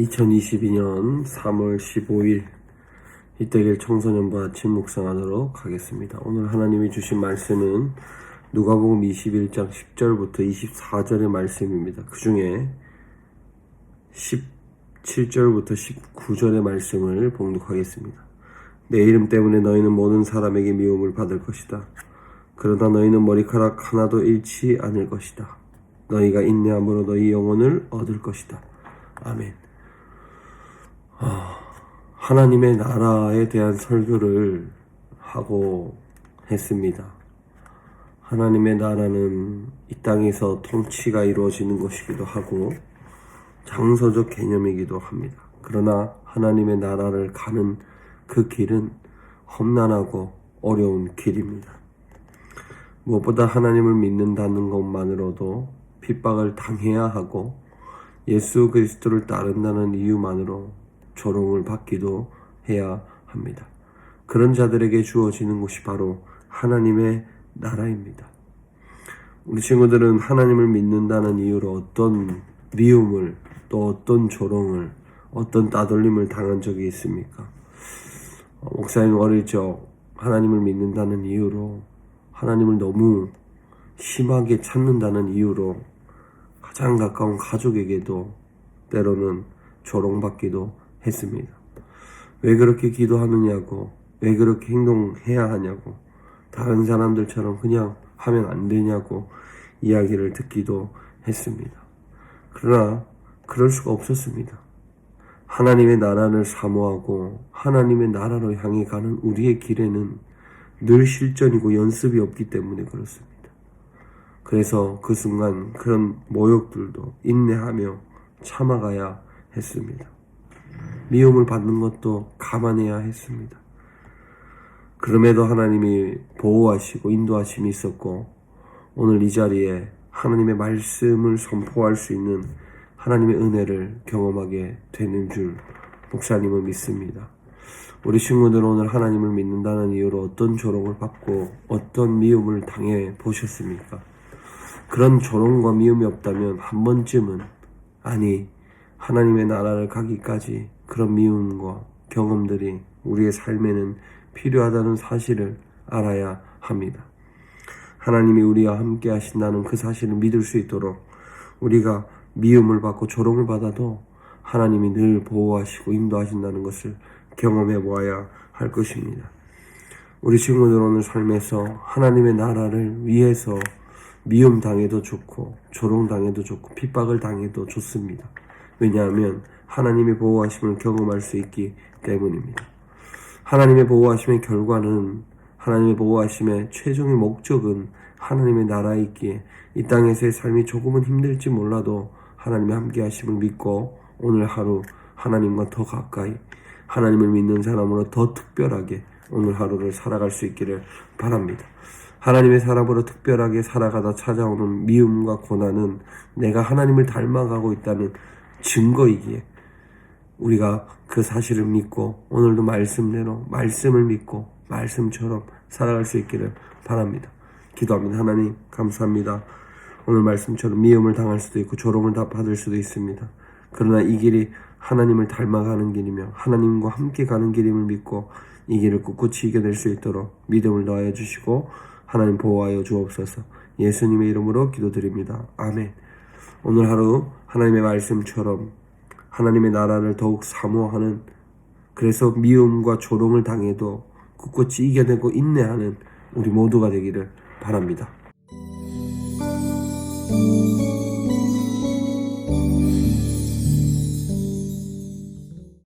2022년 3월 15일 이때길 청소년부 아침 묵상하도록 하겠습니다. 오늘 하나님이 주신 말씀은 누가복음 21장 10절부터 24절의 말씀입니다. 그 중에 17절부터 19절의 말씀을 봉독하겠습니다. 내 이름 때문에 너희는 모든 사람에게 미움을 받을 것이다. 그러나 너희는 머리카락 하나도 잃지 않을 것이다. 너희가 인내함으로 너희 영혼을 얻을 것이다. 아멘. 하나님의 나라에 대한 설교를 하고 했습니다. 하나님의 나라는 이 땅에서 통치가 이루어지는 것이기도 하고 장소적 개념이기도 합니다. 그러나 하나님의 나라를 가는 그 길은 험난하고 어려운 길입니다. 무엇보다 하나님을 믿는다는 것만으로도 핍박을 당해야 하고 예수 그리스도를 따른다는 이유만으로 조롱을 받기도 해야 합니다. 그런 자들에게 주어지는 것이 바로 하나님의 나라입니다. 우리 친구들은 하나님을 믿는다는 이유로 어떤 미움을 또 어떤 조롱을 어떤 따돌림을 당한 적이 있습니까? 목사님 어릴 적 하나님을 믿는다는 이유로 하나님을 너무 심하게 찾는다는 이유로 가장 가까운 가족에게도 때로는 조롱받기도 했습니다. 왜 그렇게 기도하느냐고, 왜 그렇게 행동해야 하냐고, 다른 사람들처럼 그냥 하면 안 되냐고 이야기를 듣기도 했습니다. 그러나 그럴 수가 없었습니다. 하나님의 나라를 사모하고 하나님의 나라로 향해 가는 우리의 길에는 늘 실전이고 연습이 없기 때문에 그렇습니다. 그래서 그 순간 그런 모욕들도 인내하며 참아가야 했습니다. 미움을 받는 것도 감안해야 했습니다. 그럼에도 하나님이 보호하시고 인도하심이 있었고 오늘 이 자리에 하나님의 말씀을 선포할 수 있는 하나님의 은혜를 경험하게 되는 줄 목사님은 믿습니다. 우리 친구들은 오늘 하나님을 믿는다는 이유로 어떤 조롱을 받고 어떤 미움을 당해 보셨습니까? 그런 조롱과 미움이 없다면 한 번쯤은 하나님의 나라를 가기까지 그런 미움과 경험들이 우리의 삶에는 필요하다는 사실을 알아야 합니다. 하나님이 우리와 함께 하신다는 그 사실을 믿을 수 있도록 우리가 미움을 받고 조롱을 받아도 하나님이 늘 보호하시고 인도하신다는 것을 경험해 보아야 할 것입니다. 우리 친구들 오늘 삶에서 하나님의 나라를 위해서 미움 당해도 좋고 조롱 당해도 좋고 핍박을 당해도 좋습니다. 왜냐하면 하나님의 보호하심을 경험할 수 있기 때문입니다. 하나님의 보호하심의 결과는 하나님의 보호하심의 최종의 목적은 하나님의 나라에 있기에 이 땅에서의 삶이 조금은 힘들지 몰라도 하나님의 함께 하심을 믿고 오늘 하루 하나님과 더 가까이 하나님을 믿는 사람으로 더 특별하게 오늘 하루를 살아갈 수 있기를 바랍니다. 하나님의 사람으로 특별하게 살아가다 찾아오는 미움과 고난은 내가 하나님을 닮아가고 있다는 증거이기에 우리가 그 사실을 믿고 오늘도 말씀대로 말씀을 믿고 말씀처럼 살아갈 수 있기를 바랍니다. 기도합니다. 하나님 감사합니다. 오늘 말씀처럼 미움을 당할 수도 있고 조롱을 다 받을 수도 있습니다. 그러나 이 길이 하나님을 닮아가는 길이며 하나님과 함께 가는 길임을 믿고 이 길을 꿋꿋이 이겨낼 수 있도록 믿음을 더하여 주시고 하나님 보호하여 주옵소서. 예수님의 이름으로 기도드립니다. 아멘. 오늘 하루 하나님의 말씀처럼 하나님의 나라를 더욱 사모하는, 그래서 미움과 조롱을 당해도 꿋꿋이 이겨내고 인내하는 우리 모두가 되기를 바랍니다.